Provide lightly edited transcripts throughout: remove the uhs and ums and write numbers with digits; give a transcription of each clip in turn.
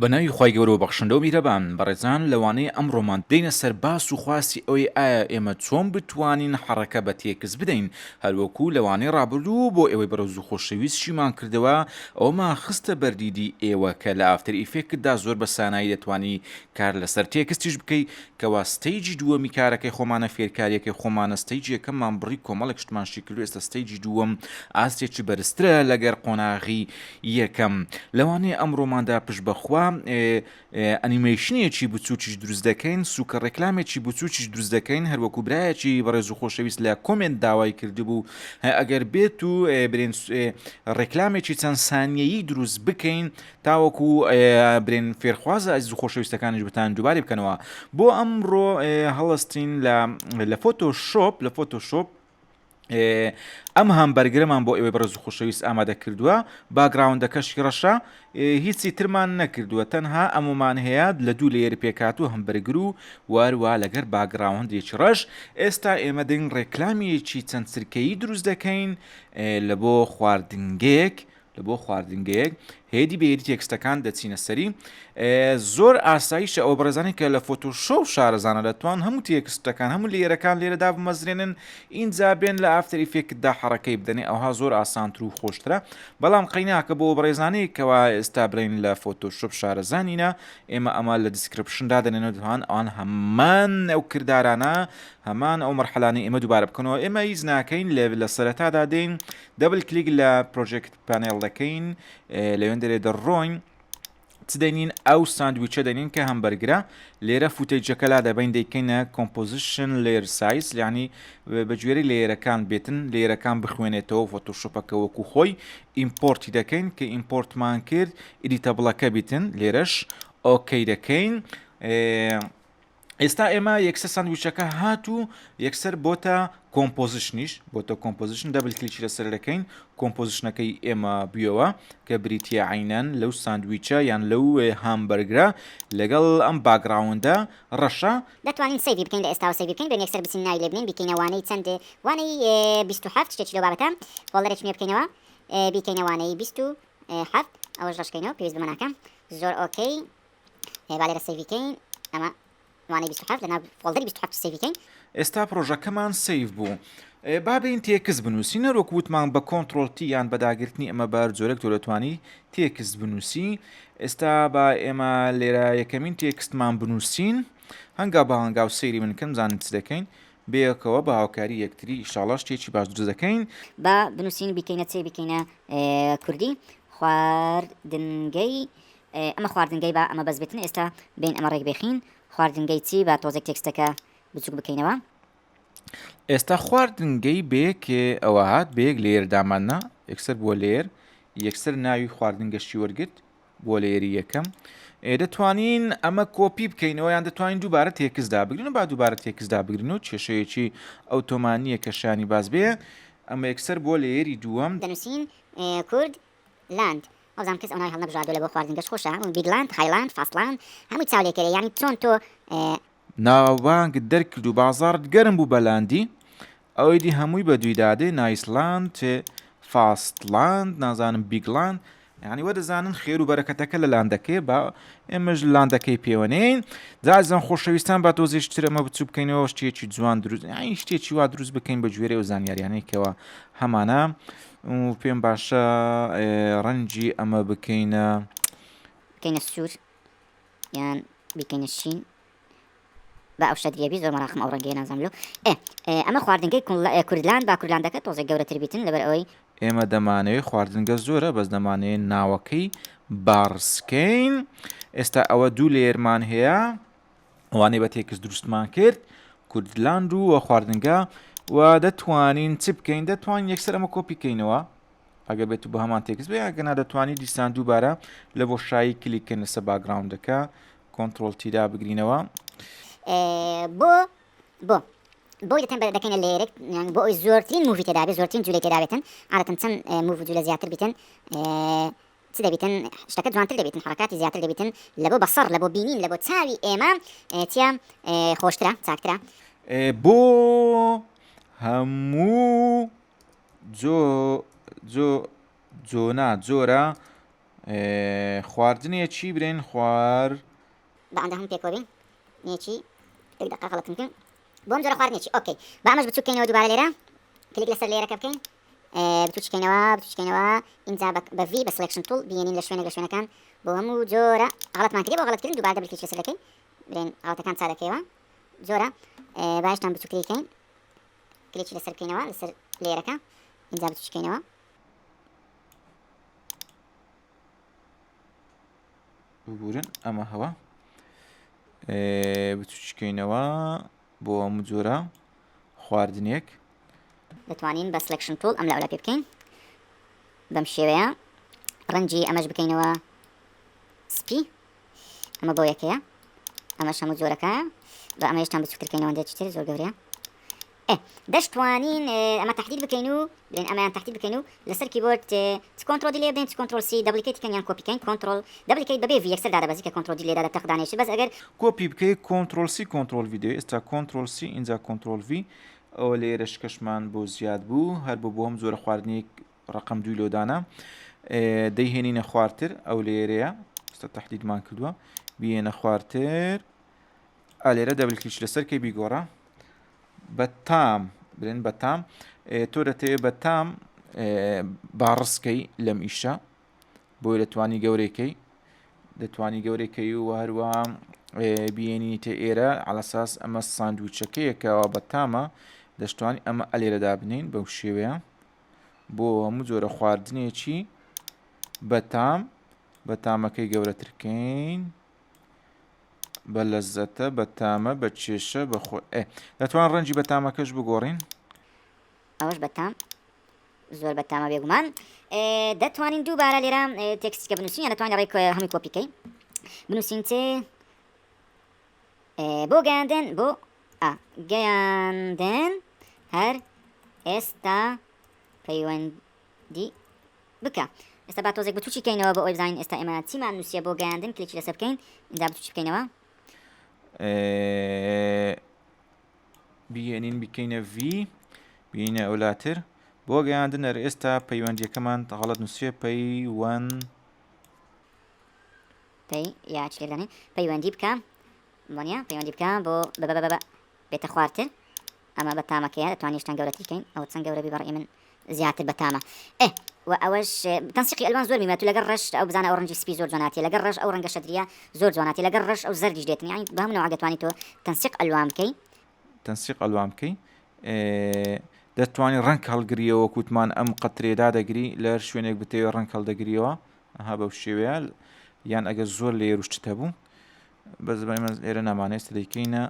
بەناوی خی گەورە و بەخشندە و میرەبان بەڕێزان لەوانەیە ئەمڕۆمان دێنە سەر باس و خواستی ئەوەی ئایا ئێمە چۆن بتوانین حڕەکە بە تێکس بدەین هەروەکو لەوانەیە ڕابردوو بۆ ئێوەی بەرەوز و خۆشەویستشیمان کردەوە ئەومان خستە بەردیدی ئێوە کە لە ئافتەر ئیفێکتدا زۆر بە سانایی دەتوانی کار لەسەر تێکستیش بکەیت کەوا ستەیجی دووەمی کارەکەی خۆمانە فێرکاریەکەی خۆمانە ستەیجی یەکەممان بڕی کۆمەڵێک شتمانشی کرد ئێستا ستەیجی دووەم ئاستێکی بەرزترە لەگەر قۆناغی یەکەم لەوانەیە ئەمڕۆماندا پشت بەخوا ئەنیمەیشنێکی بچووکیش دروست دەکەین سوکە ڕێکلامێکی بچووکیش دروست دەکەین هەروەکو برایەکی بەڕێز و خۆشەویست لە کۆمنت داوای کردبوو ئەگەر بێت و برێن ڕێکلامێکی چەند سانیەیی دروست بکەین تاوەکو برێن فێرخوازە ئەزیز و خۆشەویستەکانیش بتان دووبارێ بکەنەوە بۆ ئەمڕۆ هەڵەستین لە فۆتۆشۆپ لە فۆتۆشۆپ ئەم هەمبەرگرەمان بۆ ئێوەی بەڕێز و خۆشەویست ئامادە کردووە باگراوندەکەشی ڕەشە هیچی ترمان نەکردووە تەنها ئەمومان هەیە لە دوو لێر پێکات و هەمبەرگر و وارووا لەگەر باگراوندێکی ڕەش ئێستا ئێمە دەین ڕێکلامیەکی چەند سرکەیی دروست دەکەین لە بۆ خواردنگەیەک هێدی بەیەری تێکستەکان دەچینە سەری زۆر ئاساییشە ئەو بەڕێزانی کە لە فۆتۆشۆپ شارەزانە دەتوان هەموو تێکستەکان هەموو لێرەکان لێرەدا بمەزرێنن ئینجا بێن لە ئافتەر ئیفێکتدا حڕەکەی بدەنێ ئەوها زۆر ئاسانتر و خۆشترە بەڵام قەیناکە بۆ بەڕێزانەی کەوا ئێستا برین لە فۆتۆشۆپ شارەزانینە ئێمە ئەمە لە دیسکرپشندا دەنێنەوەوان ئەوان هەمان ئەو کردارانە هەمان ئەو مەرحەلانی ئێمە دووبارە بکەنەوە ئێمە هیچ ناکەین لە سەرەتادا دێین دەبل کلیک لە پرۆژێکت پانێڵ دەکەین لەوێن دەرێ دەڕۆین چ دەینین ئەو ساندویچە دەینین کە هەمبەرگرە لێرە فوتەیجەکەلا دەبین دەیکەینە کۆمپۆزیشن لێر سایز یعنی بەگوێرەی لێرەکان بێتن لێرەکان بخوێنێتەوە فۆتۆشۆپەکە وەکو خۆی ئیمپۆرتی دەکەین کە ئیمپۆرتمان کرد ئیدیتەبڵەکە بیتن لێرەش ئۆکەی دەکەین ئێستا ئێمە یەکسەر ساندویچەکە هاتوو یەکسەر بۆتە کۆمپۆزیشنیش بۆتە کۆمپۆزیشن دەبل کلیکی لەسەر دەکەین کۆمپۆزیشنەکەی ئێمە بیەوە کە بریتە عینەن لەو ساندویچە یان لەو هامبەرگرە لەگەڵ ئەم باگراوندە ڕەشە دەتوانین سەیوی بکەین لە ئێستا و سەیوی بکەین بێن یەکسەر بچین ناوی لێ بنین بکەینە وانەی چەندێ وانەی 27 شتێکی لەو بابەتە فۆڵدەرێکی نوێ بکەینەوە بیکەینە وانەی 27 ئەوەش ڕەشکەینەوە پێویست بمە ناکەم زۆر ئۆکەی با لێرە سەیوی بکەین ئەمە وانەی 27 لەناو فۆڵدەری 27 سەیوی بکەین ئێستا پرۆژەکەمان سیف بوو بابین تێکس بنووسینە ڕۆکووتمان بە کۆنتترۆلتی یان بەداگرتنی ئەمە بار جۆرەك تۆلەتوانی تێکس بنووسی ئێستا با ئێمە لێرە یەکەمین تێکستمان بنووسین هەنگا بە هەنگاو سەیری منکەم زانت چ دەکەین بەیەکەوە بە هاوکاری یەکتری ئیشاڵا شتێکی باش دروست دەکەین با بنووسین بیکەینە چێ بکەینە کوردی خواردنگەی ئەمە خواردنگەی با ئەمە بەس بێتن ئێستا بین ئەمە ڕێک بێخین خواردنگەی چی با تۆزێک تێکستەکە بچووک بکەینەوە ئێستا خواردنگەی بێکێ ئەوە هات بێک لێر داماننا یەکسەر بۆ لێر یەکسەر ناوی خواردنگەشتی وەرگرت بۆ لێری یەکەم دەتوانین ئەمە کۆپی بکەینەوە یان دەتوانین دووبارە تێکسدا بگرین و با دووبارە تێکسدا بگرین و کێشەیەکی ئەوتۆمانیە کە شانی باز بێ ئەمە یەکسەر بۆ لێری دووەم دەنووسین کورد لاند ئەوزان کەس ئەونای هەڵنەبژاردووە لە بۆ خواردنگەش خۆشە بیگلاند هایلاند فاستلاند هەمووی چاولێکەرە یعنی چۆن تۆ ناوبانگ دەرکرد و بازارت گەرم بوو بەلاندی ئەوەیدی هەمووی بە دویدادێ نایسلاند فاستلاند نازانم بیگلاند یعنی وە دەزانن خێر و بەرەکەتەکە لە لاندەکەی با ئێمەش لاندەکەی پێوەنین زازان خۆشەویستان با تۆزیشتر ئەمە بچوو بکەینەوە شتێکی جوان دروست یعنی شتێکی وا دروست بکەین بە گوێرە و زانیاریانەیەکەوە هەمانە پێم باشە ڕەنگی ئەمە بکەینە سوور یان بیکەینە شین با ئەو شەدرێبی زۆر مەراقم ئەو ڕەنگەیە نازانلو ئەمە خواردنگەی کوردلاند با کوردلاندەکە تۆزێک گەورەتر بیتن لەبەر ئەوەی ئێمە دەمانەوێت خواردنگە زۆرە بەس دەمانەیە ناوەکەی بارسکەین ئێستا ئەوە دوو لێرمان هەیە ئەوانەی بە تێکس دروستمان کرد کوردلاند و خواردنگە و دەتوانین چ بکەین دەتوانین یەکسەر ئەمە کۆپی بکەینەوە ئەگەر بێت بە هەمان تێکس بێ ئەگەنا دەتوانین دیسان دووبارە لە بۆ شایی کلیککەن لەسەر باگراوندەکە کۆنتترۆل تیدا بگرینەوە بۆی دەتەن دەکەینە لێرێک بۆ ئەوی زۆرترین موڤی تێدا بێت زۆرترین جوولەی تێدا بێتن عادەتەن چەند موڤ جوولە زیاتر بیتن چ دەبیتن شتەکە جوانتر دەبیتن حرکاتی زیاتر دەبیتن لە بۆ بەسەر لە بۆ بینین لە بۆ چاوی ئێمە چیا خۆشترە چاکترە بۆ هەموو جۆنا جۆرە خواردنێکی برێن خوار بعندها هم بيكوبين نيتشي تقدر غلط يمكن بوم زور خوار نيتشي اوكي بعمج بتشوف كينوا دوباره ليرة كليك لسر ليرة كبكين بتوش كينوا انزا بفي بسلكشن تول بينين لشوينه كان بوم زورا غلط ما كده غلط كده دوباره دبل كليك لسر لكين برين غلط كان صار كيوا زورا باش تام بتشوف كليكين كليك لسر كينوا لسر ليرة كا انزا بتوش كينوا ببورن ئەمە هەوە بچکەینەوە بۆ ئەم جۆرە خواردنێک دەتوانین بە سلکشن تۆڵ ئەم لەولا پێ بکەین بەم شێوەیە ڕەنجی ئەمەش بکەینەوە سپی ئەمە بۆ یەکەیە ئەمەش هەموو جۆرەکەیە بە ئەمە هێشتان بچووترکەینەوە دێتر زۆر گەورەیە دەشتوانین ئەمە تحدید بکەین و برێن ئەمەیان تحدید بکەین و لەسەر کیبۆرد کۆنتڕۆل دی لێ بدەین کۆنتڕۆل سی دەبلیکیتیکەن یان کۆپیکەین کۆنتڕۆل دەبلیکیت بەبێ ڤی یەکسەر دادەبەزی کە کۆنتڕۆل دی لێدا دەتەقدانێشت بەس ئەگەر کۆپی بکەیت کۆنتڕۆل سی کۆنتڕۆل ڤیدیۆ ئێستا کۆنتڕۆل سی ئینجا کۆنتڕۆل ڤی ئەوە لێرەش کەشمان بۆ زیاد بوو هەر بۆ هەم زۆرە خواردنی ڕقم دوی لۆدانە دەیهێنینە خواردتر ئەو لێرەیە ئێستا تحدیدمان کردووە بێنە خواردتر ئالێرە دەبلکیش لەسەر کەی بیگۆڕە بەتام برێن بەتام تۆ دەتەوێت بەتام باڕسکەی لەم ئیشە بۆی دەتوانی گەورەکەی دەتوانی گەورەکەی و هەروە بێنیتە ئێرە علەساس ئەمە ساندویچەکەیەکەوە بەتامە دەشتوانی ئەمە ئەلێرەدا بنین بەو شێوەیە بۆ هەموو جۆرە خواردنێکی بەتامەکەی گەورەترکەین بە لەزەتە بەتامە بە کێشە بەخۆ دەتوان ڕەنجی بەتامەکەش بگۆڕین ئەوەش بەتام زۆر بەتامە بێگومان دەتوانین دووبارە لێرە تێکستیکە بنووسین یان دەتوانین ڕێک هەمووی کۆپیکەین بنووسین چێ بۆ گەیاندن بۆ گەیاندن هەر ئێستا پەیوەندی بکە ئێستا با تۆزێک بتوچی بکەینەوە بۆ ئەوی بزانین ئێستا ئێمە چیمان نووسیە بۆ گەیاندن کلیکی لەسەر بکەین ئینجا بتوچی بکەینەوە بێنین بکەینە ڤی بینە ئەولاتر بۆ گەیاندن هەر ئێستا پەیوەندیەکەمان غەڵەت نووسێ یاچ لێدانین پەیوەندی بکە وانە پەیوەندی بکە بۆ بە بێتە خواردتر ئەمە بەتامەکەیە دەتوانین شتان گەورەتر بکەین ئەوە چەند گەورە بەڕێ من زیاتر بەتامە و ئەوەش تەنسیقی ئەلوان زۆر میمە تو لەگەڵ ڕەش ئەو بزانە ئەو ڕەنجی سپی زۆر جواناتی لەگەڵ ڕەش ئەو ڕەنگە شەدریە زۆر جواناتی لەگەڵ ڕەش ئەو زەردیش دێتنی یانی بە هەموو نەوە دەتوانیت تۆ تەنسیق ئەلوان بکەی تەنسیق ئەلوان بکەی دەتوانین ڕەنگ هەڵگریەوە کووتمان ئەم قەترێدا دەگری لە شوێنێک بتەوێت ڕەنگ هەڵدەگریەوە ئەها بەو شێوەیە یان ئەگەر زۆر لێ روشتە بوو بەس ئێرە نامانێت دەیکەینە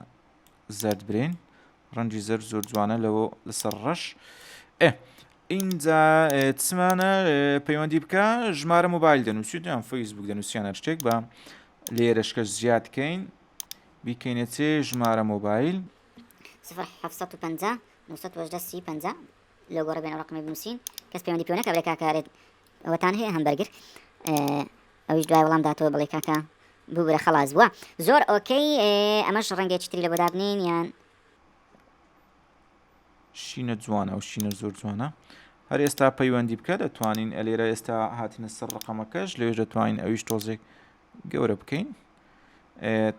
زەرد برێن ڕەنجی زەر زۆر جوانە لەوە لەسەر ڕەش اینجا چمانە پەیوەندی بکە ژمارە مۆبایل دەنووسیت یان فەیسبوک دەنووسیانە شتێک بە لێرەشکە زیادکەین بیکەینە چێ ژمارە مۆبایل 0750 950 لۆ گۆڕە بێنە ڕقمی بنووسین کەس پەیوەندی پێ نەکە بڵێ کاکە ئەوەتان هەیە هەمبەرگر ئەویش دوای وەڵام داتەوە بڵێ کاکە ببرە خەڵاز بووە زۆر ئۆکەی ئەمەش ڕەنگێکی تری لە بۆ دابنین یان شینە جوانە و شینە زۆر جوانە هەر ئێستا پەیوەندی بکە دەتوانین ئەلێرە ئێستا هاتینە سەر ڕقەمەکەش لێش دەتوانین ئەویش تۆزێک گەورە بکەین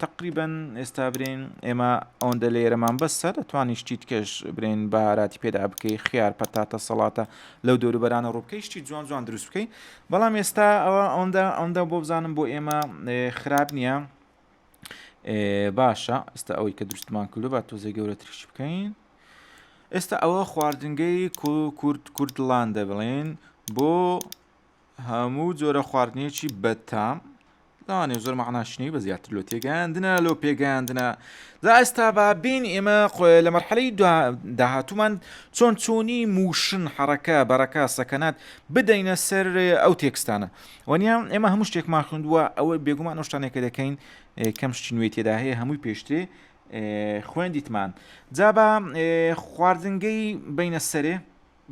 تقریبا ئێستا برێن ئێمە ئەوەندە لێرەمان بەسە دەتوانین شتی تکەش برێن بەهاراتی پێدا بکەی خیار پەتاتە سەڵاتە لەو دەوروبەرانە ڕووبکەی شتی جوان جوان دروست بکەی بەڵام ئێستا ئەوەندە بۆ بزانم بۆ ئێمە خراپ نییە باشە ئێستا ئەوەی کە دروستمان کردو با تۆزێک گەورەتریش بکەین ئێستا ئەوە خواردنگەی کوردڵان دەبڵێن بۆ هەموو جۆرە خواردنێکی بەتام داوانێ زۆر معناشنی بە زیاتر لۆ تێگەاندنە لۆ پێگەاندنە دا ئێستا با بین ئێمە لە مەرحەلەی داهاتوومان چۆن چۆنی موشن حەرەکە بەرەکە سەکەنات بدەینە سەر ئەو تێکستانە وەنیان ئێمە هەموو شتێکمان خوێندووە ئەوە بێگومان ئەو شتانێکە دەکەین کەم شتی نوێی تێدا هەیە هەمووی پێشترێ خوێندیتمان جا بە خواردنگەی بینە سەرێ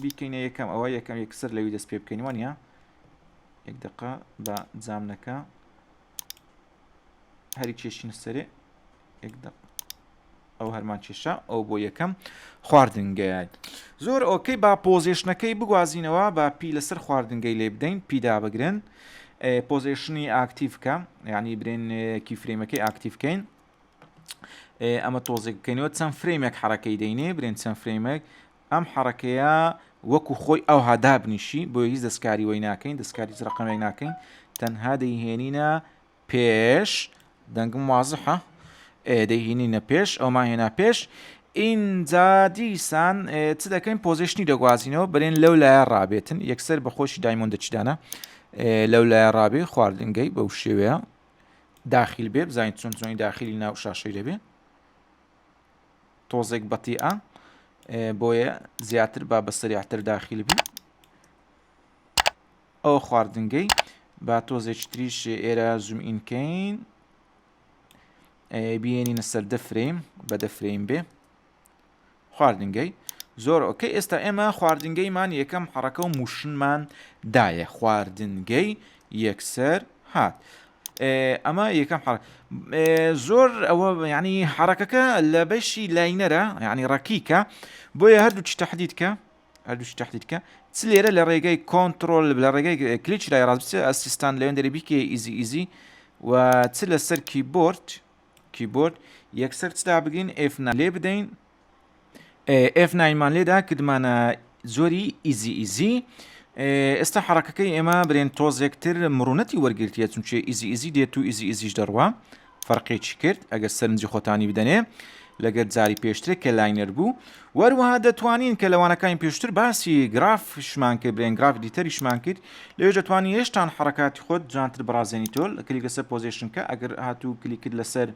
بیکەینە یەکەم ئەوە یەکەم یەکسەر لەوی دەست پێ بکەین وانە یەک دقە بە جامنەکە هەری کێشینە سەرێ ئەو هەرمان کێشە ئەو بۆ یەکەم خواردنگەیە زۆر ئۆکەی با پۆزیشنەکەی بگوازینەوە با پی لەسەر خواردنگەی لێ بدەین پیدا بگرن پۆزیشنی ئاکتیڤکە یعنی برێن کیفرێمەکەی ئاکتیڤکەین ئەمە تۆزێکەکەینەوە چەند فرێمێک حرەکەی دەینێ برێن چەند فرێمێک ئەم حرەکەیە وەکو خۆی ئەو هادابنیشی بۆ هیچ دەستکاری وەی ناکەین دەستکاری ڕقەمێک ناکەین تەنها دەیهێنینە پێش دەنگم وازحە دەیهێنینە پێش ئەومان هێنا پێش اینجا دیسان چ دەکەین پۆزیشنی دەگوازینەوە بەرێن لەو لایە ڕابێتن یەکسەر بە خۆشی دایمۆندەچدانە لەو لایە ڕابێ خواردنگەی بەو شێوەیە داخل بێ بزانین چۆن جوانی داخلی ناو شاشەی دەبێ تۆزێک بەتیئە بۆیە زیاتر با بەسەریعتر داخل بێ ئەو خواردنگەی با تۆزێکی تریش ئێرە زوم ئینکەین بێنینە سەر دەفرێم بە دەفرێم بێ خواردنگەی زۆر ئۆکەی ئێستا ئێمە خواردنگەیمان یەکەم حرەکە و موشنمان دایە خواردنگەی یەکسەر هات ئەمە یەکەم زۆر ئەوە ینی حرەکەکە لە بەشی لاینەرە ینی ڕەکیکە بۆیە هەردووچی تەحدیدکە هەردووچی تەحدیدکە چ لێرە لە ڕێگەی کۆنتترۆل لە ڕێگەی کلیچ لای ڕاستچە ئەسیستان لەوێن دەرە بیکێ ئیزی و چ لەسەر کیبۆرد یەکسەر چدا بگین F9 لێ بدەین F9مان لێدا کردمانە زۆری ئیزی ئێستا حرەکەکەی ئێمە برێن تۆزێکتر مرونەتی وەرگرتیە چونچێ ئیزی دێت و ئیزیش دەڕوا فەرقێکی کرد ئەگەر سەرنجی خۆتانی بدەنێ لەگەر جاری پێشترێک کە لاینەر بوو وەروەها دەتوانین کە لەوانەکانی پێشتر باسی گرافشمان کرد برێن گراف دیتەریشمان کرد لەوێ دەتوانین هێشتان حرەکاتی خۆت جوانتر بەڕازێنی تۆ کلیک لەسەر پۆزیشنکە ئەگەر هاتوو کلیک کرد لەسەر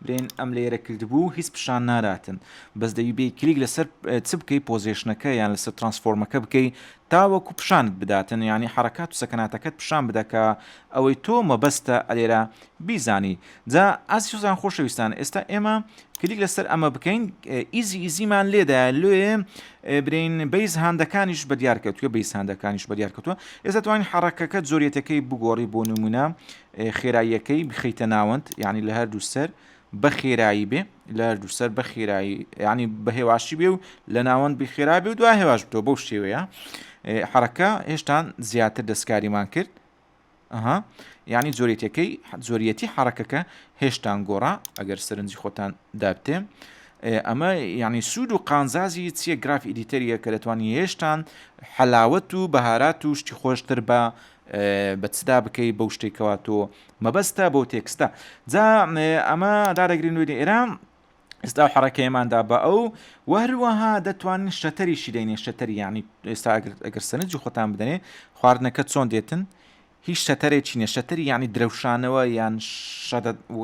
برێن ئەم لێرە کردبوو هیچ پیشان ناراتن بەس دەوی بێ کلیک لەسەر چ بکەی پۆزیشنەکە یان لەسەر ترانسفۆرمەکە بکەی تاوەکو پیشانت بداتن ینی حرەکات و سەکناتەکەت پیشان بدەکە ئەوەی تۆ مەبەستە ئەلێرە بیزانی جا ئاسیۆزان خۆشەویستان ئێستا ئێمە کلیک لەسەر ئەمە بکەین ئیزیمان لێدا لێ برین بەیز هاندەکانیش بەدیارکەوتوە بەیز هاندەکانیش بەدیارکەوتوە ئێستا توانین حرەکەکەت زۆریەتەکەی بگۆڕی بۆ نمونە خێراییەکەی بخەیتە ناوەند یعنی لە هەردوو سەر بە خێرایی بێ لە هەردوو سەر بە خێرایی ینی بە هێواشی بێ و لە ناوەند بخێرا بێ و دوای هێواش بتەوە بەو شێوەیە حرەکە هێشتان زیاتر دەستکاریمان کرد ینی زۆریەتی حرەکەکە هێشتان گۆڕا ئەگەر سەرنجی خۆتان دابتێ ئەمە ینی سوود و قانزازی چیە گراف ئیدیتەریە کە دەتوانانی هێشتان حەلاوەت و بەهارات و شتی خۆشتر بە چدا بکەی بەو شتێکەوە تۆ مەبەستە بۆ تێکستە جا ئەمە دادەگرین ئێرە ئێستا حرەکەیماندا بە ئەو وەروەها دەتوانین شەتەریشی دەینێ شەتەری ینی ئێستا ئەگەر سەرنجی خۆتان بدەنێ خواردنەکە چۆن دێتن هیچ شەتەرێکی نیە شەتەری ینی درەوشانەوە یان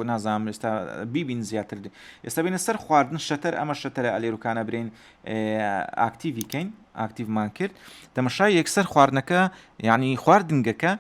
نازانم ئێستا بیبین زیاتر ئێستا بینە سەر خواردن شەتەر ئەمە شەتەرە ئەلێروکانە برین ئاکتیڤیکەین ئاکتیڤمان کرد تەمەشای یەکسەر خواردنەکە ینی خواردنگەکە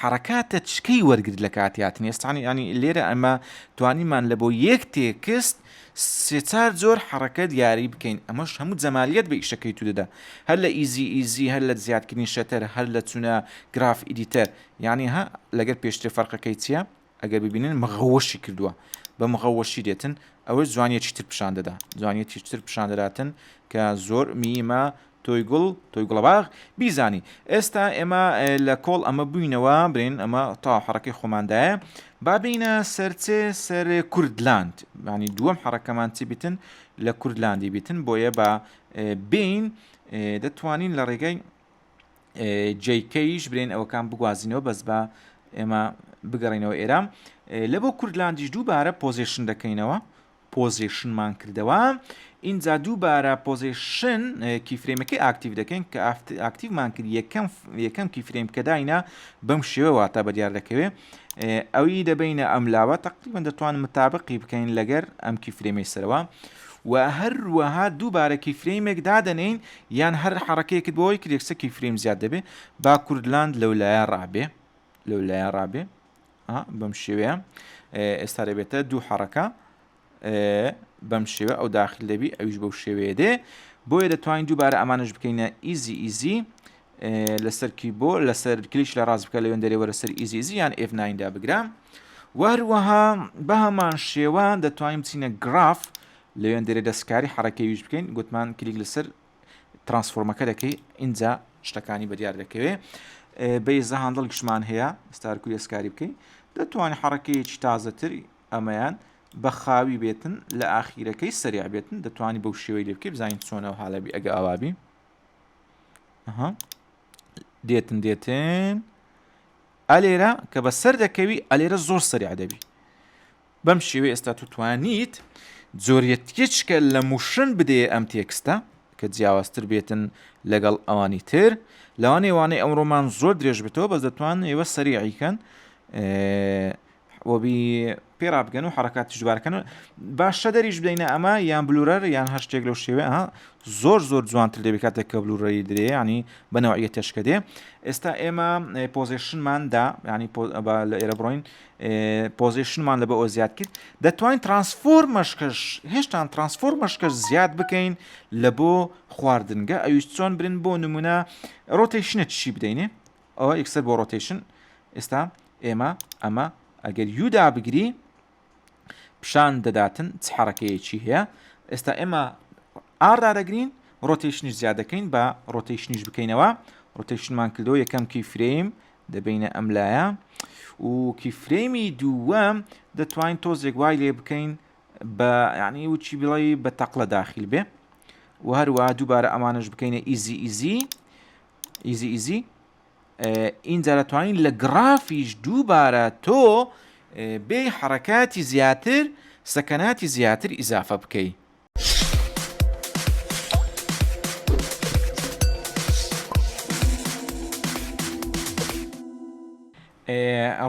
حرەکاتە چکەی وەرگرت لە کاتیاتنی ئێستانی ینی لێرە ئەمە توانیمان لە بۆ یەک تێکست سێچار زۆر حرەکە دیاری بکەین ئەمەش هەموو جەمالیەت بە ئیشەکەی تو دەدا هەر لە ئیزی هەر لە زیادکردنی شەتەر هەر لە چونە گراف ئیدیتەر ینی ها لەگەر پێشتر فەرقەکەی چییە ئەگەر ببینن مەغەوەشی کردووە بە مەغەوەشی دێتن ئەوە جوانیەتی تر پیشان دەدا جوانیەتی تر پیشان دەداتن کە زۆر میمە تۆی گوڵە باغ بیزانی ئێستا ئێمە لە کۆڵ ئەمە بووینەوە برین ئەمە تا حرەکەی خۆماندایە بابینە سەرچێ سەر کوردلاند ینی دووەم حرەکەمان چی بیتن لە کوردلاندی بیتن بۆیە بە بین دەتوانین لە ڕێگەی جیکەیش برین ئەوەکان بگوازینەوە بەس بە ئێمە بگەڕینەوە ئێرام لە بۆ کوردلاندیش دووبارە پۆزیشن دەکەینەوە پۆزیشنمان کردەوە اینجا دووبارە پۆزیشن کیفرێمەکەی ئاکتیڤ دەکەین کە ئاکتیڤمان کرد یەکەم کیفرێم کە داینا بەم شێوەوە تا بەدیار دەکەوێ ئەوی دەبینە ئەملاوە تقریبا دەتوانن متابقی بکەین لەگەر ئەم کیفرێمەی سەرەوە و هەروەها دووبارە کیفرێمێک دادەنین یان هەر حرەکەیەکت بۆی کرد یەکسە کیفرێم زیاد دەبێ با کوردلاند لەو لایە ڕابێ بەم شێوەیە ئێستا دەبێتە دوو حرەکە بەم شێوە ئەو داخل دەبی ئەویش بەو شێوەیە دێ بۆیە دەتوانین دووبارە ئەمانش بکەینە ئیزی لەسەر کیبۆرد لەسەر کلیش لە ڕاست بکە لەوێن دەرێوە لەسەر ئیزی یان F9دا بگرام وەروەها بە هەمان شێوە دەتوانین بچینە گراف لەوێن دەرێ دەستکاری حرەکەیویش بکەین گوتمان کلیک لەسەر ترانسفۆرمەکە دەکەی اینجا شتەکانی بەدیار دەکەوێ بەیزە هاندڵێکشمان هەیە ئێستارکوی ئەسکاری بکەین دەتوانانی حرەکەیەکی تازەتر ئەمەیان بە خاوی بێتن لە ئاخیرەکەی سریع بێتن دەتوانانی بەو شێوەی لێ بکەی بزانین چۆنەوە حالەبی ئەگە ئاوابی دێتن ئەلێرە کە بە سەر دەکەوی ئەلێرە زۆر سریع دەبی بەم شێوەی ئێستا توانیت جۆریەتیچکە لە موشن بدێ ئەم تێکستە کە جیاوازتر بێتن لەگەڵ ئەوانی تر لەوانەیە وانەی ئەمڕۆمان زۆر درێژ بێتەوە بەس دەتوان ئێوە سەریعیکەن وەبی پێرابگەن و حرکات ژبارەکەن باشە دەریش بدەینە ئەمە یان بلورەر یان هەر شتێک لەو شێوێ زۆر جوانتر دەبێت کاتێک کە بلوڕەی درێ ینی بەنەوەیە تێشکە دێ ئێستا ئێمە پۆزیشنماندا ینی لە ئێرە بڕۆین پۆزیشنمان لە بە ئەو زیاد کرد دەتوانین ترانسفۆرمەشکەش هێشتان ترانسفۆرمەشکەش زیاد بکەین لە بۆ خواردنگە ئەویش چۆن برن بۆ نمونە ڕۆتیشنە چی بدەینێ ئەوە یەکسەر بۆ ڕۆتیشن ئێستا ئێمە ئەمە ئەگەر یودا بگری پیشان دەداتن چ حرەکەیەکی هەیە ئێستا ئێمە ئاردا دەگرین ڕۆتیشنیش زیادەکەین بە ڕۆتیشنیش بکەینەوە ڕۆتیشنمان کردەوە یەکەم کیفریم دەبینە ئەم لایە و کیفرێمی دووەم دەتوانین تۆزێک وای لێ بکەین بە یعنی وچی بڵی بە تەقلە داخل بێ و هەروە دووبارە ئەمانش بکەینە ئیزی اینجا دەتوانین لە گرافیش دووبارە تۆ بێ حرەکاتی زیاتر سەکەناتی زیاتر ئیزافە بکەی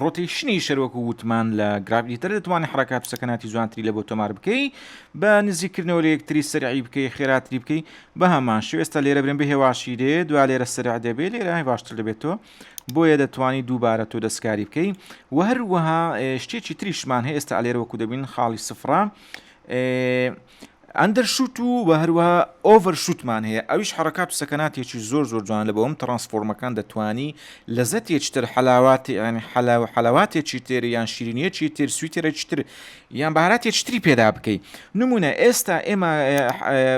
ڕۆتیشنی شەروەکو وتمان لە گرافیتر دەتوانێت حرەکات سەکەناتی جوانتری لە بۆ تۆمار بکەی بە نزیکردنەوە لە یەکتری سەرعی بکەی خێراتری بکەی بە هەمان شێوە ئێستا لێرە برن بە هێواشی دێ دوا لێرە سەرع دەبێت لێرە باشتر دەبێتەوە بۆیە دەتوانی دووبارە تۆ دەستکاری بکەی و هەروەها شتێکی تریشمان هەیە ئێستا لێرە وەکو دەبین خاڵی سفرە ئەندەرشوت و بە هەروەها ئۆڤەرشوتمان هەیە ئەویش حرەکات و سەکەناتێکی زۆر جوان لە بۆم ترانسفۆرمەکان دەتوانی لەزەتێکتر حەلاواتێکی تر یان شیرینیەکی تر سویتێرەکی تر یان بەهاراتێکی پێدا بکەی نمونە ئێستا ئێمە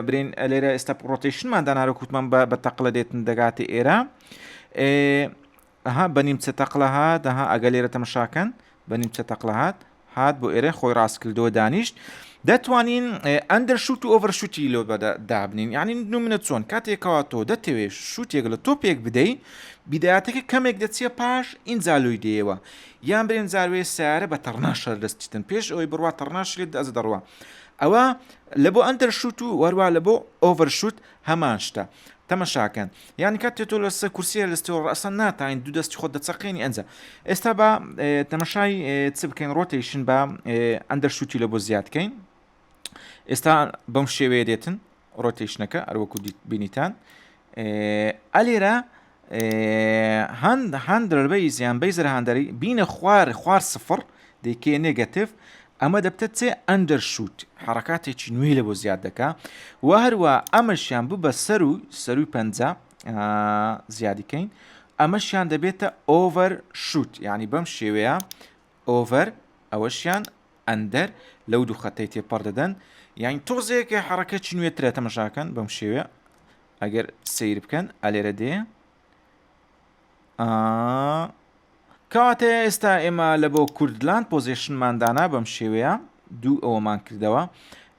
برین لێرە ئێستا ڕۆتیشنمان دانارەکوتمان بە تەقلە دێتن دەگاتە ئێرە بەنیمچە تەقلە هات ئەگە لێرە تەمەشاکەن بەنیمچە تەقلە هات بۆ ئێرە خۆی ڕاستکردەوە دانیشت دەتوانین ئەندەرشوت و ئۆڤەرشوتی لۆ دابنین یعنی نمونە چۆن کاتێکەوە تۆ دەتەوێت شوتێک لە تۆپێک بدەی بیدایەتەکە کەمێک دەچێ پاش ئینجا لۆی دێەوە یان برێن جاروێ سیارە بە تەڕناشە دەستیتن پێش ئەوەی بڕوا تەڕناشێت دەز دەڕوە ئەوە لە بۆ ئەندەرشوت و وەروە لە بۆ ئۆڤەرشوت هەمان شتە تەمەشاکەن یانی کاتێت تۆ لەسەر کورسیە لەستەوە ڕەسەن ناتین دوو دەستی خۆت دەچەقێنی ئەنجە ئێستا بە تەمەشای چ بکەین ڕۆتیشن بە ئەندەرشوتی لە بۆ زیادکەین ئێستا بەم شێوەیە دێتن ڕۆتیشنەکە ئەروەکو بینیتان ئەلێرە هەندربەی زیان بەیزر هەندەری بینە خوار سفر دەیکێ نێگەتیڤ ئەمە دەبتە چێ ئەندەرشوت حرەکاتێکی نوێی لە بۆ زیاد دەکا و هەروە ئەمەشیان بوو بە سەروی پەنجە زیادیکەین ئەمەشیان دەبێتە ئۆڤەرشوت یعنی بەم شێوەیە ئۆڤەر ئەوەشیان ئەندەر لەو دوو خەتەی تێپەڕ دەدەن یانی تۆزێکە حرەکەی نوێترە تەمەشاکەن بەم شێوە ئەگەر سیر بکەن ئەلێرە دێ کاتێ ئێستا ئێمە لە بۆ کوردلان پۆزیشنماندانا بەم شێوەیە دوو ئەوەمان کردەوە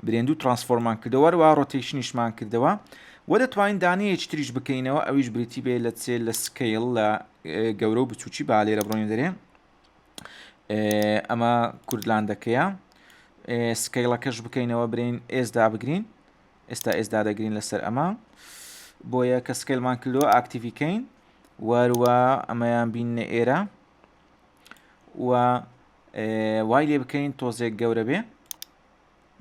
برێن دوو ترانسفۆرمان کردەوە وە ڕۆتیشنیشمان کردەوە وە دەتوانین دانەیەکی تریش بکەینەوە ئەویش بریتی بێ لە چێ لە سکیل لە گەورە و بچووکی با لێرە بڕۆین دەرێ ئەمە کوردلاندەکەیە سکیلەکەش بکەینەوە برین ئێسدا بگرین ئێستا ئێسدا دەگرین لەسەر ئەمە بۆیە کە سکیلمان کردەوە ئاکتیڤیکەین وەروە ئەمەیان بینە ئێرە و وای لێ بکەین تۆزێک گەورە بێ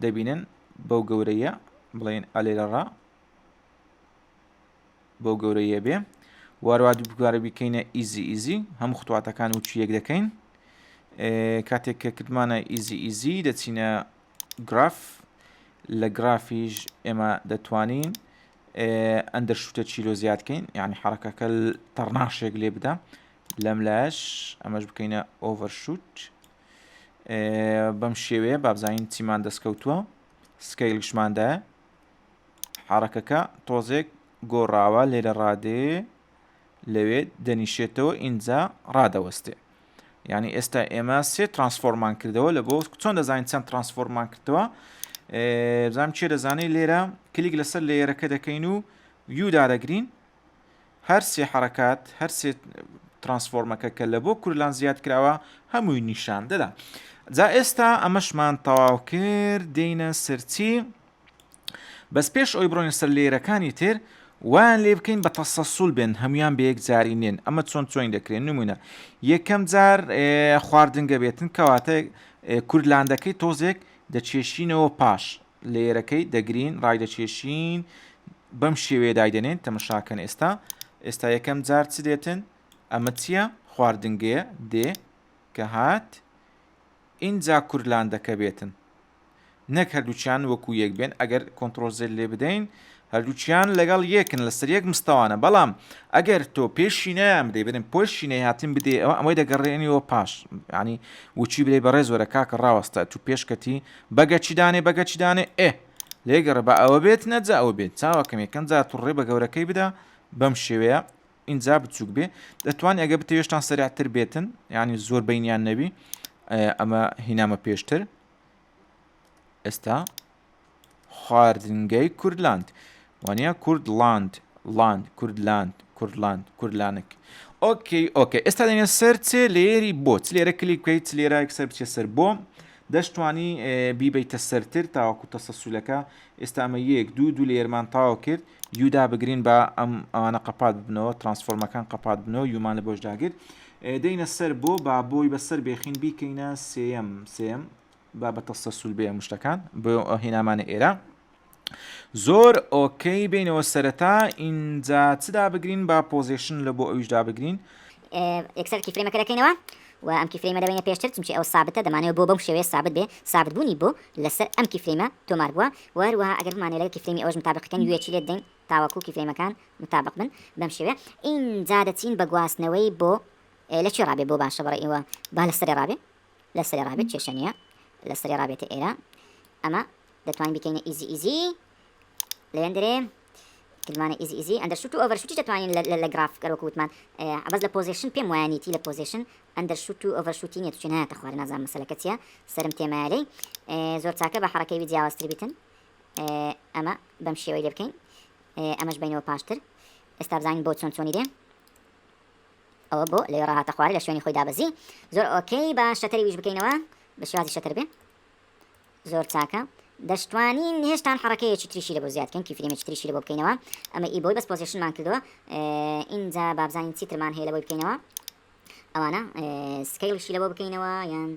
دەبینن بەو گەورەیە بڵێن ئەلێرەڕا بەو گەورەیە بێ وەروە دوو بگارە بکەینە ئیزی هەموو خوتواتەکان و چیەک دەکەین کاتێک کە کردمانە ئیزی دەچینە گراف لە گرافیش ئێمە دەتوانین ئەندەرشوتە چیلۆ زیادکەین یعنی حرەکەکە تەڕناشێک لێ بدە لەم لاش ئەمەش بکەینە ئۆڤەرشوت بەم شێوەیە بابزانین چیمان دەستکەوتووە سکیلشماندایە حرەکەکە تۆزێک گۆڕاوە لێرە ڕادێ لەوێ دەنیشێتەوە ئینجا ڕادەوەستێ. یعنی ئێستا ئێمە سێ ترانسفۆرمان کردەوە لە بۆ چۆن دەزانین چەند ترانسفۆرمان کردەوە بزانام چێ دەزانەی لێرە کلیک لەسەر لێرەکە دەکەین و یودادەگرین هەر سێ حرکات هەر سێ ترانسفۆرمەکە کە لە بۆ کورلان زیاد کراوە هەمووی نیشان دەدا. جا ئێستا ئەمەشمان تەواو کرد دێینە سەرچی بەس پێش ئەوی بڕۆین سەر لێرەکانی تر وان لێ بکەین بە تەسەسوول بێن هەمویان بە یەک جاری نێن ئەمە چۆن چۆین دەکرێن نمونە یەکەم جار خواردنگە بێتن کەواتە کورلاندەکەی تۆزێک دەچێشینەوە پاش لێرەکەی دەگرین ڕای دەچێشین بەم شێوەیە دایدەنێن تەمەشاکەن ئێستا یەکەم جار چ دێتن ئەمە چییە خواردنگەیە دێ کە هات ئینجا کورلاندەکە بێتن نەک هەردووچیان وەکو یەک بێن ئەگەر کۆنتڕۆل زێر لێ بدەین هەردووچیان لەگەڵ یەکن لەسەر یەک مستەوانە بەڵام ئەگەر تۆ پێشینەیان بدەی بدەن پۆشینەی هاتین بدێ ئەمەی دەگەڕێنیەوە پاش ینی وچی بدەی بەڕێز وەرە کاکە ڕاوەستە تو پێشکەتی بەگە چیدانێ لێگەڕ بە ئەوە بێت نەجا ئەوە بێت چاوەکەم یەکەم جا توڕێ بە گەورەکەی بدە بەم شێوەیە ئینجا بچووک بێ دەتوان ئەگە بتەوێشتان سەریعتر بێتن ینی زۆر بینیان نەبی ئەمە هینامە پێشتر ئێستا خواردنگەی کوردلاند وانە کوردلانک ئۆکەی ئێستا دەێنە سەر چێ لێری بۆ لێرە کلیک بکەیت لێرە سەر بچێ سەر بۆ دەشتوانی بیبیتە سەرتر تاوەکو تەسەسوولەکە ئێستا ئەمە یەک دوو لێرمان تاوا کرد یودا بگرین بە ئەم ئەوانە قەپات ببنەوە ترانسفۆرمەکان قەپات بنەوە یومان لە بۆش داگرت دەینە سەر بۆ با بۆی بەسەر بێخین بیکەینە سێم با بە تەسەسوول بێ شتەکان بۆ هێنامانە ئێرە زۆر ئۆکەی بینەوە سەرەتا ئینجا چدا بگرین با پۆزیشن لە بۆ ئەویشدا بگرین یەکسەر کیفرێمەکە دەکەینەوە و ئەم کیفرێمە دەبێنە پێشتر چونکە ئەو سابتە دەمانەوە بۆ بەم شێوەیە سابت بێ سابت بوونی بۆ لەسەر ئەم کیفرێمە تۆمار بووە وهروەها ئەگەر بمانێت لەگەڵ کیفرێمی ئەوەش متابقەکەن یوێکی لێ دەین تاوەکو کیفرێمەکان متابق بن بەم شێوەیە ئینجا دەچین بە گواستنەوەی بۆ لەکوێ ڕابێ بۆ باشە بەڕێ ئێوە با لەسەری ڕابێت کێشەنیە لەسەری ڕابێتە ئێرە ئەمە دەتوانین بکەینە ئیزی لێندرێ کلمانە ئیزی ئەندەرشوت و ئۆڤەرشوتی دەتوانین لە گراف گەرەوەکوتمان ئەبەز لە پۆزیشن پێم وایانیتی لە پۆزیشن ئەندەرشوت و ئۆڤەرشوتی نیە توچێ نایەتە خوارد نازانم مەسەلەکە چییە سەرم تێمایە زۆر چاکە بە حرەکەی جیاوازتر بیتن ئەمە بەم شێوەی لێ بکەین ئەمەش بینەوە پاشتر ئێستا بزانین بۆ چۆنی دێ ئەوە بۆ لێ ڕاهاتە خوارد لە شوێنی خۆی دابەزی زۆر ئۆکەی بە شەتەری ویش بکەینەوە بە شێوازی شەتەر بێ زۆر چاکە دەشتوانین هێشتان حرەکەیەکی تریشی لە بۆ زیادکەن کیفرێمێکی تریشی لە بۆ بکەینەوە ئەمە ئی بۆی بەس پۆزیشنمان کردەوە ئینجا بابزانین چیترمان هەیە لە بۆی بکەینەوە ئەوانە سکیلشی لە بۆ بکەینەوە یان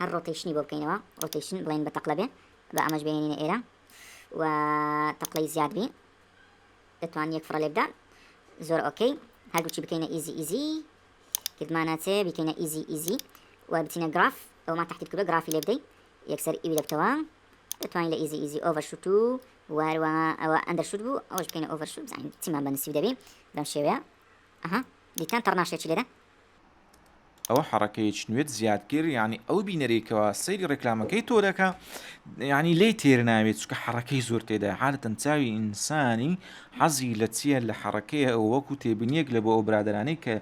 هەر ڕۆتیشنی بۆ بکەینەوە ڕۆتیشن بڵین بە تەقلە بێ بە ئەمەش بێنینە ئێرە و تەقلەی زیاد بێ دەتوان یەک فڕە لێ بدات زۆر ئۆکەی هەردووچی بکەینە ئیزی کردمانەچێ بکەینە ئیزی و بچینە گراف ئەومان تحتیت کردو گرافی لێ بدەیت یەکسەر ئیوی لە بتەوە دەتوانین لە ئیزی ئۆڤەرشوت و واروەها ئەوە ئەندەرشوت بوو ئەوەش بکەینە ئۆڤەرشوت بزانین چیمان بەنسیب دەبێ بەم شێوەیە دیتان تەڕناشێکی لێدە ئەوە حرەکەیەکی نوێت زیادگر ینی ئەو بینەرێکەوە سەیری ڕێکلامەکەی تۆ دەکە ینی لێ تێر ناوێت چکە حرەکەی زۆر تێدا حالەتەن چاوی ئینسانی حەزی لە چیە لە حرەکەیە ئەو وەکو تێبنیەک لە بۆ ئەو برادرانەی کە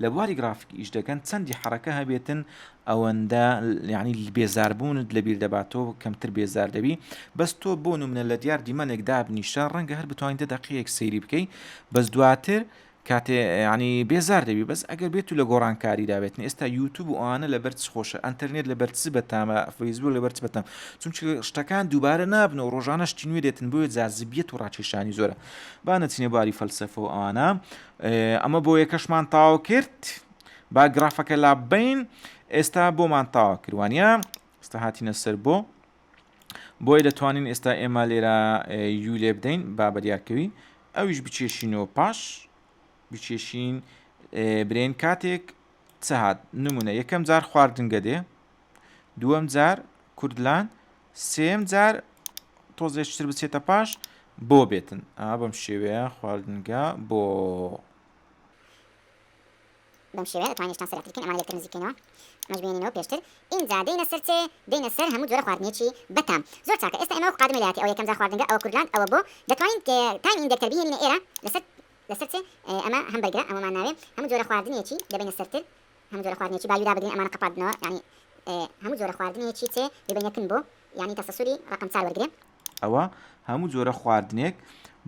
لە بواری گرافیکی ئیش دەکەن چەندی حرەکە هەبێتن ئەوەندە ینی بێزاربوونت لە بیر دەباتەوە کەمتر بێزار دەبی بەس تۆ بۆ نمونە لە دیار دیمەنێک دابنیشە ڕەنگە هەر بتوانین دەقیەک سەیری بکەی بەس دواتر کاتێ ینی بێزار دەبی بەس ئەگەر بێت و لە گۆڕانکاری دابێتن ئێستا یوتیوب و ئەوانە لە بەرچ خۆشە ئەنتەرنێت لە بەرچ بەتامە فەیسبوک لە بەرچ بەتام چونچ شتەکان دووبارە نابنەوە ڕۆژانە شتی نوێ دێتن بۆیە جاذبیەت و ڕاکێشانی زۆرە با نەچینێ باری فەلسەفە و ئەوانە ئەمە بۆ یەکەشمان تاوا کرد با گرافەکە لابین ئێستا بۆمان تاوا کردوانە ئێستا هاتینە سەر بۆی دەتوانین ئێستا ئێمە لێرە یو لێ بدەین با بەریاکەوی ئەویش بچێشینەوە پاش بچێشین برێن کاتێک چەهات نمونە یەکەم جار خواردنگە دێ دووەم جار کوردلان سێم جار تۆزێشتر بچێتە پاش بۆ بێتن بەم شێوەیە خواردنگە بۆ بەم شێوەیە دەتوانین شتان سەرەتا بکەین ئەمان لێکتر نزیکەینەوە ئەمەش بێنینەوە پێشتر ئینجا دێنە سەر چێ دێنە سەر هەموو جۆرە خواردنێکی بەتام زۆر چاکە ئێستا ئێمە قادمە لایەتی ئەو یەکەم جار خواردنگە ئەوە کوردلان ئەوە بۆ دەتوانین تایم ئیندێکتەر بهێنینە ئێرە لەسەر لەسەر ئەمە هەم بەرگرە ئەمەمان ناوێ هەموو جۆرە خواردنێکی دەبێنە سەرتر هەموو جۆرە خواردنێکی باویدا بدرین ئەمانە قەپاردنەوە یعنی هەموو جۆرە خواردنێکی چێ دەبێنەکن بۆ یعنی تەسەسوری ڕقم 4 وەرگێ ئەوە هەموو جۆرە خواردنێک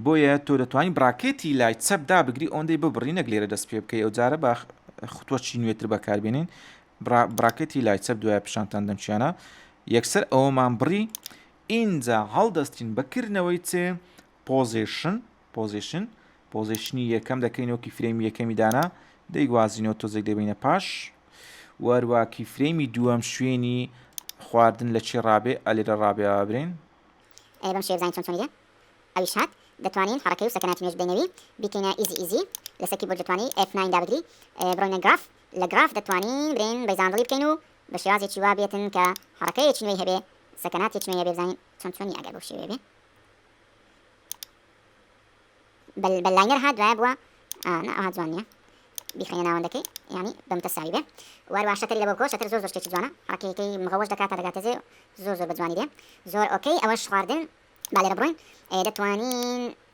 بۆیە تۆ دەتوانین براکێتی لای چەپدا بگری ئەوەندەی ببڕی نەک لێرە دەست پێ بکەی ئەو جارە با خوتوەچی نوێتر بەکاربێنین براکێتی لای چەپ دوای پیشانتان دەمچیانە یەکسەر ئەوەمان بڕی اینجا هەڵدەستین بەکردنەوەی چێ پۆزیشنی یەکەم دەکەینەوە کیفرێمی یەکەمی دانا دەیگوازینەوە تۆزێک دەبینە پاش وەروە کیفرێمی دووەم شوێنی خواردن لە چی ڕابێ ئەلێرە ڕابێ برین بەم شێوە بزانین چۆن چۆنیدە ئەویش هات دەتوانین حرەکەی و سەکناتی نوێژ بینەوی بیکەینە ئیزی لەسەر بۆ دەتوانین F9 دابگری بڕۆینە گراف لە گراف دەتوانین برین بەیزاندڵی بکەین و بە شێوازێکی وا بێتن کە حرەکەیەکی نوێی هەبێ سەکناتێکی نوێی هەبێ بزانین چۆن چۆنی ئەگەر بۆ شێوێ بێ بەلاینەر هات دوایە بووە ئەوها جوان نییە بیخینە ناوەندەکەی ینی بەم تەساوی بێ وەروە شەتەری لە بۆکۆ شەتەر زۆر شتێکی جوانە حرەکەیەکەی مغەوەش دەکاتە دەگاتەجێ زۆر بە جوانی دێ زۆر ئۆکەی ئەوەش خواردن با لێرە بڕۆین دەتوانین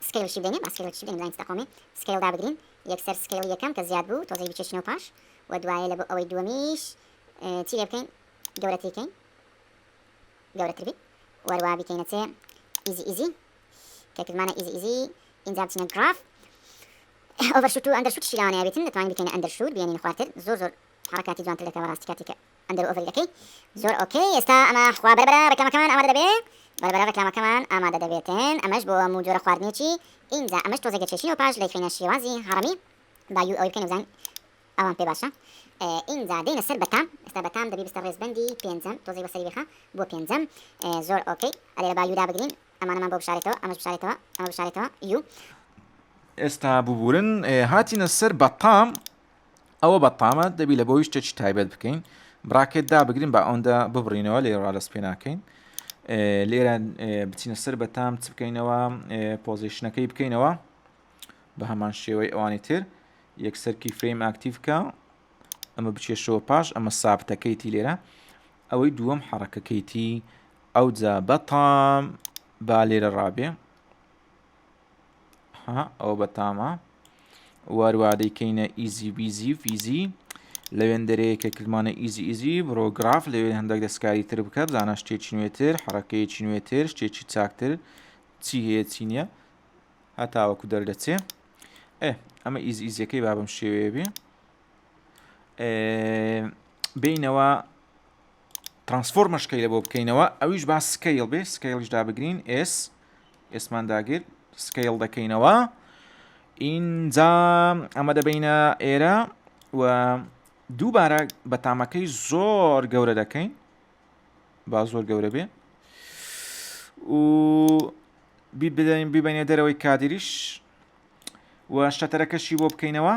سکیلشی بدەین با سکیلشی بدەین بزانین دەقۆمی سکیل دابگرین یەکسەر سکیل یەکەم کە زیاد بوو تۆزەی بچێشینەوە پاش و دوایە لە بۆ ئەوەی دووەمیش چی لێ بکەین گەورەتری بکەین گەورەتر بی وەروە بیکەینە چێ ئیزی کەکردمانە ئیزی اینجا بچینە گراف ئۆڤەرشوت و ئەندەرشوتشی لاوانەیە بێتن دەتوانین بکەینە ئەندەرشوت بێنین خوارتر زۆر حرەکاتی جوانتر دەکەوە ڕاستی کاتی کە ئەندەر و ئۆڤەری دەکەی زۆر ئۆکەی ئێستا ئەمە خوا بەربەرە ڕێکلامەکەمان ئامادە دەبێت بەربەرە ڕێکلامەکەمان ئامادە دەبێتن ئەمەش بۆ هەموو جۆرە خواردنێکی اینجا ئەمەش تۆزێک چێشین و پاش لەیخینە شێوازی هەڕەمی بایو ئەوەی بکەین بزانین ئەوان پێ باشە اینجا دێنە سەر بەتام ئێستا بەتام دەبی بستە ڕێزبەندی پێنجەم تۆزەی بەسەری بێخە بۆ پێنجەم زۆر ئۆکەی ئەلێرە بایودا بگرین ئەمانەمان بۆ بشارێتەوە ئەمەش بشارێتەوە ئەمە بشارێتەوە یو ئێستا ببورن هاتینە سەر بەتام ئەوە بەتامە دەبی لە بۆی شتێکی تایبەت بکەین براکێت دابگرین با ئەوەندە ببڕینەوە لێرە لەست پێ ناکەین لێرە بچینە سەر بەتام چ بکەینەوە پۆزیشنەکەی بکەینەوە بە هەمان شێوەی ئەوانی تر یەکسەرکی فریم ئاکتیڤکە ئەمە بچێشەوە پاش ئەمە سابتەکەیتی لێرە ئەوەی دووەم حرەکەکەیتی ئەوجا بەتام با لێرە ڕابێ ئەو بەتامە وەروە دەیکەینە ئیزی بیزی فیزی لەوێن دەرەیەکە کلمانە ئیزی بڕۆ گراف لەوێن هەندێک دەستکاری تر بکە بزانە شتێکی نوێتر حرەکەیەکی نوێتر شتێکی چاکتر چی هەیە چی نییە هەتاوەکو دەردەچێ ئەمە ئیزیەکەی با بەم شێوەیە بێ بینەوە ترانسفۆرمەشکەی لە بۆ بکەینەوە ئەویش با سکەیل بێ سکەیلش دابگرین ئێسمان داگیر سکەیل دەکەینەوە اینجا ئەمە دەبینە ئێرە و دووبارە بەتامەکەی زۆر گەورە دەکەین با زۆر گەورە بێ و بیبینێ دەرەوەی کادریش و شەتەرەکەشی بۆ بکەینەوە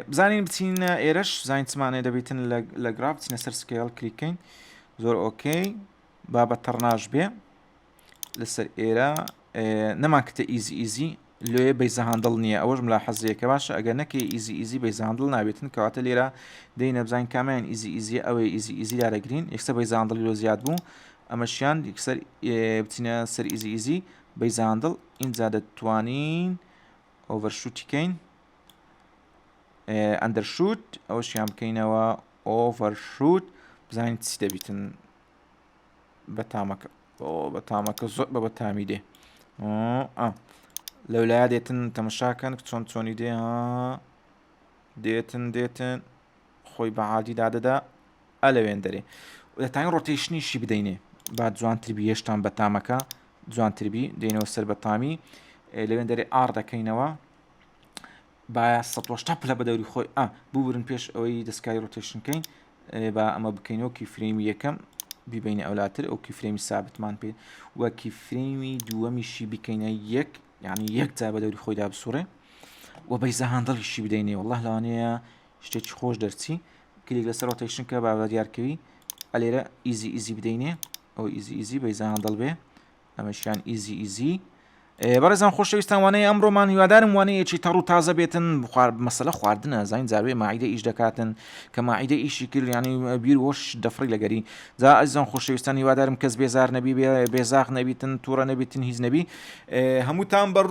بزانین بچینە ئێرەش زانین چمانێ دەبێتن لە گراف بچینە سەر سکیل کلیکەین زۆر ئۆکەی با بە تەڕناژ بێ لەسەر ئێرە نەماکتە ئیزی لێ بەیزەهاندڵ نییە ئەوەش ملا حەزیەکە باشە ئەگەر نەکەی ئیزی بەیزەهاندڵ نابێتن کەواتە لێرە دەینە بزانین کامیان ئیزی ئەوەی ئیزی دارەگرین یەکسەر بەیزەهاندڵی لۆ زیاد بوو ئەمەشیان یەکسەر بچینە سەر ئیزی بەیزەهاندڵ اینجا دەتوانین ئۆڤەرشوتیکەین ئەندەرشوت ئەوەشیان بکەینەوە ئۆڤەرشوت بزانین چی دەبیتن بەتامەکە زۆر بە بەتامی دێ لەولایە دێتن تەمەشاکەن چۆن چۆنی دێ دێتن خۆی بە عادی دادەدا ئەلەوێن دەرێ دەتانین ڕۆتێشنیشی بدەینێ با جوانتربی هێشتان بەتامەکە جوانتربی دێنەوە سەر بەتامی لەوێن دەرێ ئار دەکەینەوە با ١٨ پلە بە دەوری خۆی ببورن پێش ئەوەی دەستکاری ڕۆتێشنکەین با ئەمە بکەینەوە کیفرێمی یەکەم بیبینە ئەولاتر ئەو کیفرێمی سابتمان پێ وە کیفرێمی دووەمیشی بکەینە یەک یعنی یەک جا بە دەوری خۆیدا بسوڕێ و بەیزەهاندڵیشی بدەینێ والله لەوانەیە شتێکی خۆش دەرچی کلیک لەسەر ڕۆتێشنکە با بە دیارکەوی ئەلێرە ئیزی بدەینێ ئەو ئیزی بەیزەهاندڵ بێ ئەمەشیان ئیزی بەڕێزان خۆشەویستان وانەیە ئەمڕۆمان هیوادارم وانەیەکی تەڕ و تازە بێتن مەسەلە خواردنە زین زاروێ ماعیدە ئیش دەکاتن کە ماعیدە ئیشی کرد ینی بیر وەش دەفڕی لەگەری جا ئەزیزان خۆشەویستان هیوادارم کەس بێزار نەبی بێزاق نەبیتن تووڕە نەبیتن هیچ نەبی هەمووتان بە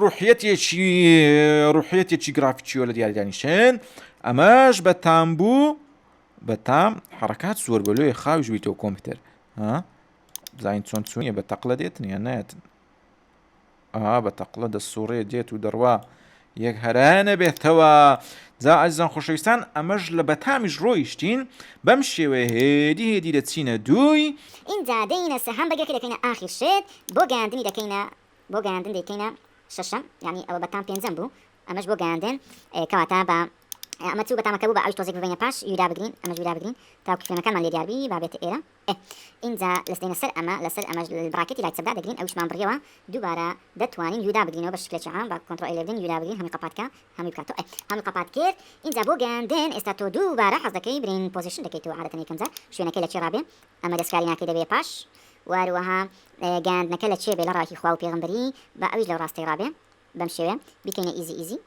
ڕوحەتێکی گرافیکیۆ لە دیاریدانیشن ئەمەش بە تامبوو بە تام حرکات سوور بەلوێ خاویش بیتەوە کۆمپیوتەر ها زین چۆن چوونیە بە تەقلە دێتن یان نایەتن بە تەقلە دەسوڕێ دێت و دەڕوا یەک هەرانە بێتەوە جا ئازیزان خۆشەویستان ئەمەش لە بەتامیش ڕۆیشتین بەم شێوەیە هێدی دەچینە دووی اینجا دەینە سە هەمبەرگەکە دەکەینە ئاخر شێت بۆ گەیاندنی دەکەینە بۆ گەیاندن دەکەینە شەشەم یعنی ئەوە بەتام پێنجەم بوو ئەمەش بۆ گەیاندن کەواتە بە ئەمە چوو بەتامەکە بوو بە ئەوش تۆزێک ببینە پاش یودا بگرین ئەمەش یودا بگرین تاوکو فێمەکانمان لێ دیاربی بابێتە ئێرە اینجا لەستێنە سەر ئەمە لەسەر ئەمە براکێتی لای سەردا دەگرین ئەوشمان بڕیەوە دووبارە دەتوانین یودا بگرینەوە بە شکلێکی عام بە کۆنتڕۆل لێبدن یودا بگرین هەمی قەپاتکە هەمی بکاتەوە هەمی قەپات کرد اینجا بۆ گەیاندن ئێستا تۆ دووبارە حەز دەکەی برین پۆزیشن دەکەیتەوە عادەتەن یەکەمجار شوێنەکەی لە چێ ڕابێ ئەمە دەستکاری ناکەی دەبێ پاش واروەها گەیاندنەکە لە چێ بێ لە ڕاکی خوا و پێغەمبەری بە ئەویش لەو ڕاستی ڕابێ بەم شێوێ بکەینە ئیزی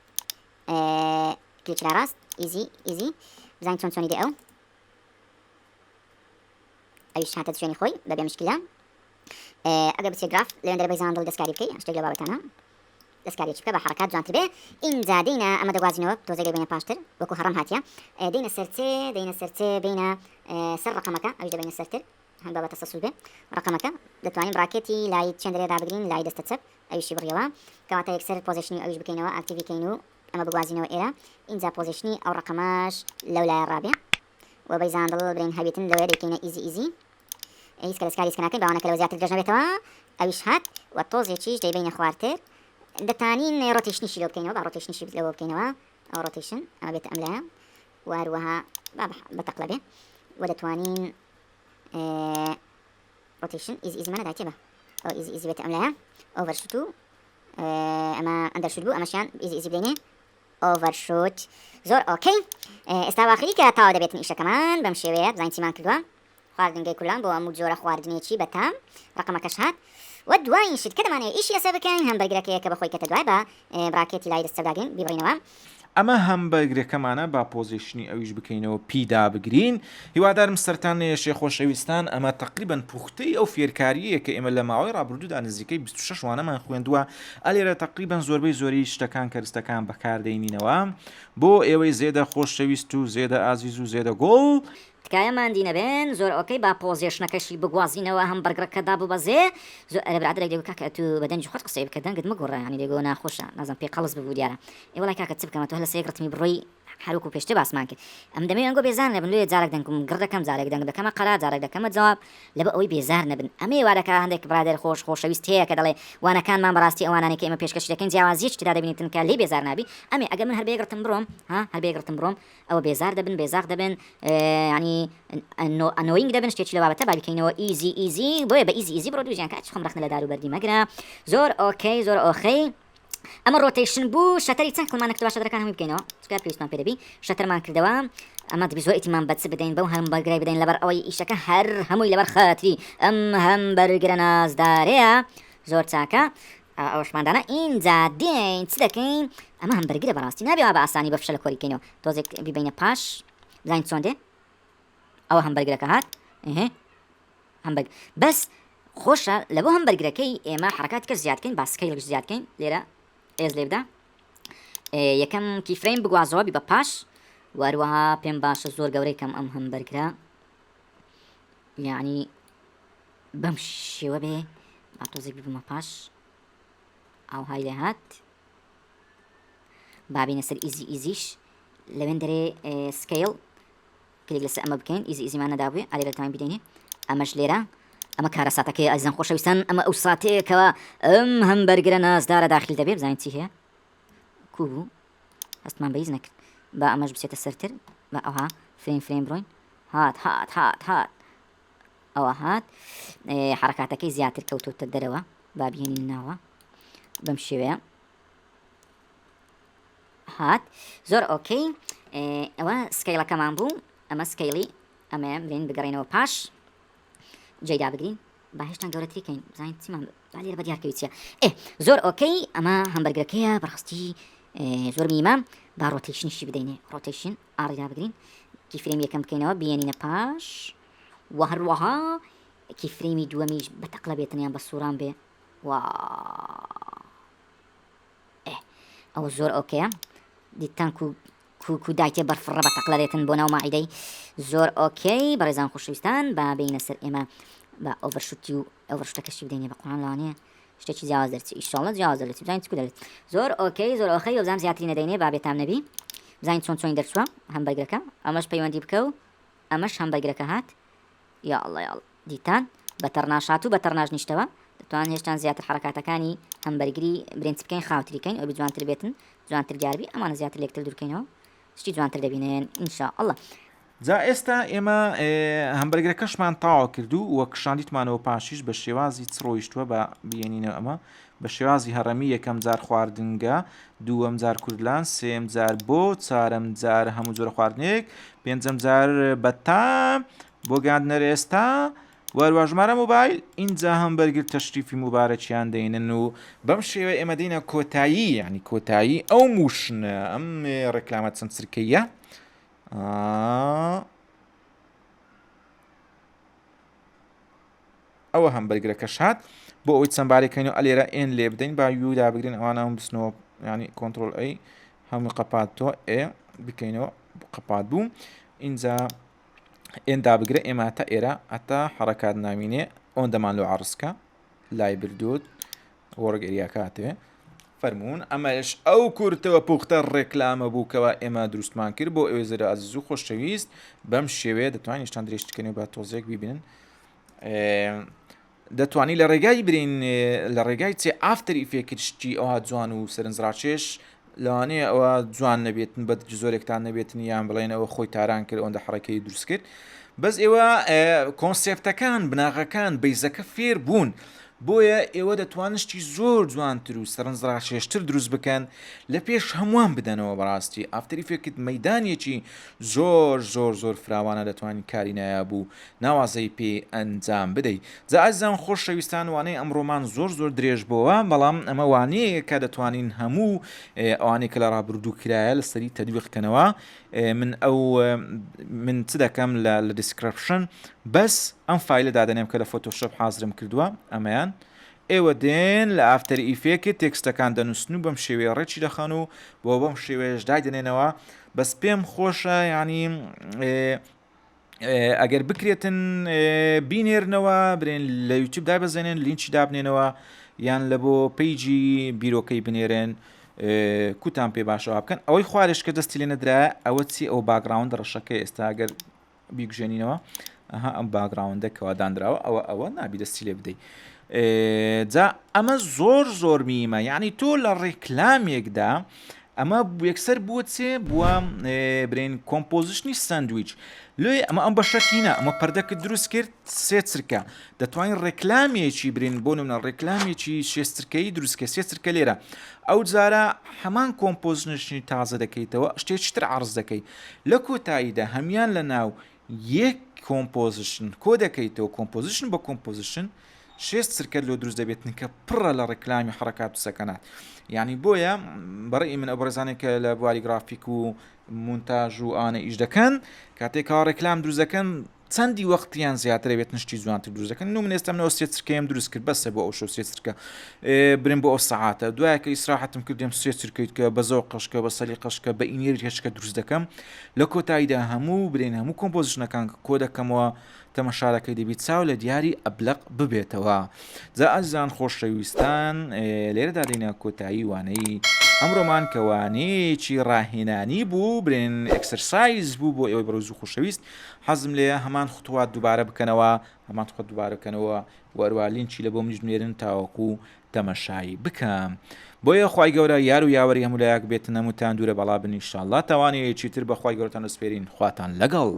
کلیک لە ڕاست ئیزی بزانین چۆن چۆنی دێ ئەو ئەویش هاتە شوێنی خۆی بەبێ مشکلە ئەگەر بچێ گراف لەوێن دەرەبەی زاندڵ دەستکاری بکەی شتێک لە بابەتانە دەستکاری بکە بە حرکات جوانتر بێ اینجا دێینە ئەمە دەگوازینەوە تۆزێک بینە پاشتر وەکو هەڕەم هاتیە دێینە سەرچێ بینە سەر ڕقەمەکە ئەویش دەبینە سەرتر هەم بابەتە تەسەسوول بێ ڕقەمەکە دەتوانین براکێتی لای چەندێ دابگرین لای دەستە چەپ ئەویشی بڕیەوە کەواتە یەکسەر پۆزیشنی ئەویش بکەینەوە ئاکتیڤیکەین و ئەمە بگوازینەوە ئێرە اینجا پۆزیشنی ئەو ڕقەمەش لەو لایە ڕابێ و بەی زاندڵ برین هەبێتن لەوێ دەکەینە ئیزی هیچ کە دەستکاری سکەناکەین باوانەکە لەوە زیاتر درێژ نەبێتەوە ئەویش هات و تۆزێکیش دەیبینە خواردتر دەتانین ڕۆتیشنیشی لەو بکەینەوە با ڕۆتیشنیشی لەوە بکەینەوە ئەو ڕۆتیشن ئەمە بێتە ئەم لایە واروەها بەتەقلە بێ و دەتوانین ڕۆتیشن ئیزیمانە داکێ بە ئەو ئیزی بێتە ئەم لایە ئۆڤەرشوت و ئەمە ئەندەرشوت بوو ئەمەشیان ئیزی بلێنێ ئۆڤەرشوت زۆر ئۆکەی ئێستا واخری کە تاوا دەبێتن ئیشەکەمان بەم شێوەیە بزانین چیمان کردووە خواردنگەی کولان بۆ هەموو جۆرە خواردنێکی بەتام ڕقەمەکەش هات و دوای شت کە دەمانەیە ئیشی ئەسە بکەین هەمبەرگەرەکەیە کە بەخۆی کەتە دوای بە براکێتی لای دەستەداگرین بیبڕینەوە ئەمە هەمبەرگرەکەمانە با پۆزیشنی ئەویش بکەینەوە پیدا بگرین هیوادارم سەران شێ خۆشەویستان ئەمە تقریبان پوختەی ئەو فێرکاریە کە ئێمە لە ماوەی ڕابردوودا نزیکەی 26 وانەمان خوێندووە ئەلێرە تقریبان زۆربەی زۆری شتەکان کەرستەکان بەکاردەینینەوە بۆ ئێوەی زێدە خۆشەویست و زێدە ئازیز و زێدە گۆڵ تکایەمان دینەبێن زۆر ئۆکەی با پۆزیشنەکەشی بگوازینەوە هەمبەرگەکەدا ببەزێ ئەرە برادرێک دێگو کاکە تو بەدەنجی خۆت قسەی بکە دەنگت مەگۆڕە ینی دێگۆ ناخۆشە نازم پێ قەڵز ببوو دیارە ئێوەڵای کاکە چ بکەمە تۆ هەلە سێگرتمی بڕۆی هەروکو پێشتە باسمان کرد ئەم دەمێ ئەنگۆ بێزار نەبن لێ جارێک دەنگم گڕەکەم جارێک دەنگ دەکەمە قەرار جارێک دەکەمە جواب لەبە ئەوەی بێزار نەبن ئەمێ وارەکە هەندێک برادر خۆشەویست هەیە کە دەڵێ وانەکانمان بەڕاستی ئەوانانی کە ئێمە پێشکەش دەکەین جیاوازیەک تدا دەبینیتن کە لێ بێزار نابی ئەمێ ئەگە من هەربێگرتم بڕۆم هەربێگرتم بڕۆم ئەوە بێزار دەبن بێزاق دەبن ینی ئەنۆینگ دەبن شتێکی لە بابەتە بابیکەینەوە ئیزی بۆیە بە ئیزی بڕۆ دووژیان کاچ خۆم ڕخنە لە دار و بەردی مەگرە زۆر ئۆکەی زۆر ئۆخەی ئەمە ڕۆتیشن بوو شەتەری چەند کڵمانە کردووە شەتەرەکان هەمووی بکەینەوە چکار پێویستمان پێ دەبی شەتەرمان کردەوە ئەمە دەبی زۆر ئیتیمان بەچ بدەین بەو هەمبەرگرای بدەین لەبەر ئەوەی ئیشەکە هەر هەمووی لەبەر خەتری ئەم هەمبەرگرە نازدارەیە زۆر چاکە ئەوشماندانە ئینجا دێین چ دەکەین ئەمە هەمبەرگرە بەڕاستی نابێەوە بە ئاسانی بەفشە لە کۆری بکەینەوە تۆزێک بیبینە پاش بزانین چۆن دێ ئەوە هەمبەرگرەکە هات هەمبەرگ بەس خۆشە لە بۆ هەمبەرگرەکەی ئێمە حرکات کرد زیادکەین باسکەیلش زیادکەین لێرە ئێز لێ بدە یەکەم کیفرەیم بگوازەوە بە پاش واروەها پێم باشە زۆر گەورەی کەم ئەم هەمبەرگرە یعنی بەم شێوە بێ با تۆزێک ببمە پاش ئەو های لێ هات بابینە سەر ئیزیش لەوێن دەرێ سکیل کلیک لەسەر ئەمە بکەین ئیزیمانە دابێ ئالێرە تاوان بدەینێ ئەمەش لێرە ئەمە کارە ساتەکەی ئازیزان خۆشەویستان ئەمە ئەو ساتەیەکەوە ئەم هەمبەرگرە نازدارە داخل دەبێ بزانین چی هەیە کو بوو هەستمان بەیز نەکرد با ئەمەش بچێتە سەرتر بە ئەوها فریم بڕۆین هات ئەوە هات حرکاتەکەی زیاتر کەوتۆتە دەرەوە با بهێنین ناوە بەم شێوەیە هات زۆر ئۆکەی ئەوە سکەیلەکەمان بوو ئەمە سکەیلی ئەمە برین بگەڕێنەوە پاش جێدا بگرین باهێشتان گەورەتریکەین بزانین چیمان لێرە بە دیارکەویچە زۆر ئۆکەی ئەمە هەمبەرگەکەیە بەڕاستی زۆر میمە با ڕۆتیشنیشی بدەینێ ڕۆتیشن ئاڕیدا بگرین کیفرێمی یەکەم بکەینەوە بێنینە پاش و هەروەها کیفرێمی دووەمیش بە تەقلە بێتنیان بە سووران بێ و ئەوە زۆر ئۆکەیە دیتان کو دایتێ بەرفڕە بە تەقلەرێتن بۆ ناو ماعیدەی زۆر ئۆکەی بەڕێزان خۆشەویستان با بینە سەر ئێمە بە ئۆڤەرشوتی و ئۆڤەرشتەکەشی بدەینێ بە قورآن لەوانەیە شتێکی جیاواز دەرچێت ئیشاڵڵا جیاواز دەرێت بزانین چ دەرێت زۆر ئۆکەی زۆر ئۆخەی و بزانم زیاتری نەدەینێ با بێتام نەبی بزانین چۆن دەرچووە هەمبەرگەکە ئەمەش پەیوەندی بکە و ئەمەش هەمبەرگەکە هات یا ئەڵڵا یا دیتان بە تەڕناش و بە تەڕناش نیشتەوە دەتوان هێشتان زیاتر حرکاتەکانی هەمبەرگری برنج بکەین خاوتریکەین ئەو جوانتر بێتن جوانتر دیاربی ئەمانە زیاتر لێکتر دوورکەینەوە شتی جوانتر دەبینێن ئینشاءڵڵا جا ئێستا ئێمە هەمبەرگەکەشمان تاوا کردو وە کشاندیتمانەوە پاشیش بە شێوازی چڕۆیشتووە بە بێنینەوە ئەمە بە شێوازی هەڕەمی یەکەم جار خواردنگە دووەم جار کوردلان سێم جار بۆ چارەم جار هەموو جۆرە خواردنێک پێنجەم جار بەتام بۆ گاندنەر ئێستا وەروە ژمارە موبایل اینجا هەمبەرگر تەشریفی مبارەکیان دەینن و بەم شێوە ئێمە دەینە کۆتایی یعنی کۆتایی ئەو موشنە ئەم ڕێکلامە چەند چرکەیە ئەوە هەمبەرگرەکەش هات بۆ ئەوی چەمبارێکەکەین و ئەلێرە ئێن لێ بدەین با یودا بگرین ئەوانە هەم بستنەوە ینی کۆنتترۆل ئەی هەموو قەپاتەوە بکەینەوە قەپات بوو اینجا ئێندا بگرە ئێمە تا ئێرە ئەتا حرەکات نامینێ ئەوەن دەمان لە عڕسکە لای بردوت وەرگریاکاتێ فەرمونون ئەمەش ئەو کورتەوە پوختە ڕێکلامە بووکەوە ئێمە دروستمان کرد بۆ ئێوە زەرە ئەزیز و خۆشەویست بەم شێوەیە دەتوانین شتان درێژتکەنی بە تۆزێک ببینن دەتوانی لە ڕێگای برین لە ڕێگای چێ ئافتەر ئیفێکردشتی ئەوها جوان و سەرنجڕاکێش لەوانەیە ئەوە جوان نەبێتن بە زۆرێکتان نەبێتن یان بڵێن ئەوە خۆی تاران کرد ئەوەندە حرەکەی دروست کرد بەس ئێوە کۆنسێپتەکان بناغەکان بەیزەکە فێر بوون بۆیە ئێوە دەتوانشتی زۆر جوانتر و سەرنجڕاکێشتر دروست بکەن لە پێش هەمووان بدەنەوە بەڕاستی ئافتەری فێکرد مەدانیەکی زۆر فراوانە دەتوانین کاری نایە بوو ناوازەی پێ ئەنجام بدەیت جا ئازان خۆشەویستان وانەی ئەمڕۆمان زۆر درێژ بووە بەڵام ئەمە وانەیە کە دەتوانین هەموو ئەوانەی کە لە ڕابردوو کرایە لەسەری تەدویقکەنەوە من چ دەکەم لە دیسکرپشن بەس ئەم فایلە دادەنێم کە لە فۆتۆشۆپ حازرم کردووە ئەمەیان ئێوە دێن لە ئافتەر ئیفێکت تێکستەکان دەنووسن و بەم شێوەیە ڕێکی دەخەن و بۆ بەم شێوەیەش دادەنێنەوە بەس پێم خۆشە ینی ئەگەر بکرێتن بینێرنەوە برێن لە یوتیوب دای بەزێنێن لینچی دابنێنەوە یان لە بۆ پیجی بیرۆکەی بنێرێن کوتان پێ باشەوە بکەن ئەوەی خوارش کە دەستی لێ نەدرایە ئەوە چی ئەو باگراوند ڕەشەکە ئێستا ئەگەر بیگژێنینەوە ئەها ئەم باگراوندەکەەوە دانراوە ئەوە نابی دەستی لێ بدەیت جا ئەمە زۆر میمە یعنی تۆ لە ڕێکلامێکدا ئەمە یەکسەر بووە چێ بووە برێن کۆمپۆزیشنی ساندویچ لێ ئەمە ئەم بەشەتینە ئەمە پەردەکە دروست کرد سێ چرکە دەتوانین ڕێکلامێکی برین بۆ نمونە ڕێکلامێکی شێسترکەی دروستکە سێ چرکە لێرە ئەو جارە هەمان کۆمپۆزیشنی تازە دەکەیتەوە شتێکی تر عرض دەکەیت لە کۆتاییدا هەمیان لە ناو یەک کۆمپۆزیشن کۆ دەکەیتەوە کۆمپۆزیشن بە کۆمپۆزیشن شێست چرکە لۆ دروست دەبێتن کە پڕە لە ڕێکلامی حرەکات و سەکەنات یعنی بۆیە بەڕێی من ئەو بەڕێزانێکە لە بواری گرافیک و مونتاژ و ئانە ئیش دەکەن کاتێکەوە ڕێکلام دروست دەکەن چەندی وەختیان زیاتر بێت نشتی جوانتر دروست دەکەن من ئێستامەوە سێ چرکەیەم دروست کرد بەسە بۆ ئەو شەو سێ چرکە برم بۆ ئەو سەعاتە دوایە کە ئیسراحەتم کردیم سێ چرکەیت کە بە زەوقەشکە بە سەلیقەشکە بە ئینێریەشکە دروست دەکەم لە کۆتاییدا هەموو برێن هەموو کۆمپۆزیشنەکان کۆ دەکەمەوە تەمەشارەکەی دەبیت چاو لە دیاری ئەبلەق ببێتەوە جا ئازان خۆشەویستان لێرەدا دەینە کۆتایی وانەی ئەمڕۆمان کەوانەیەکی ڕاهێنانی بوو برێن ئەکسەرسایز بوو بۆ ئێوەی بەڕێز و خۆشەویست حەزم لێ هەمان خوتوات دووبارە بکەنەوە هەمان خۆت دووبارە بکەنەوە وەروە لینچی لە بۆ منیش بنێرن تاوەکو تەمەشای بکەم بۆیە خوای گەورە یار و یاوەری هەمولایەک بێتن هەمووتان دوورە بەڵا بن ئینشاءڵڵا تاوانەیەکی تر بە خوای گەورەتان دەسپێرین خواتان لەگەڵ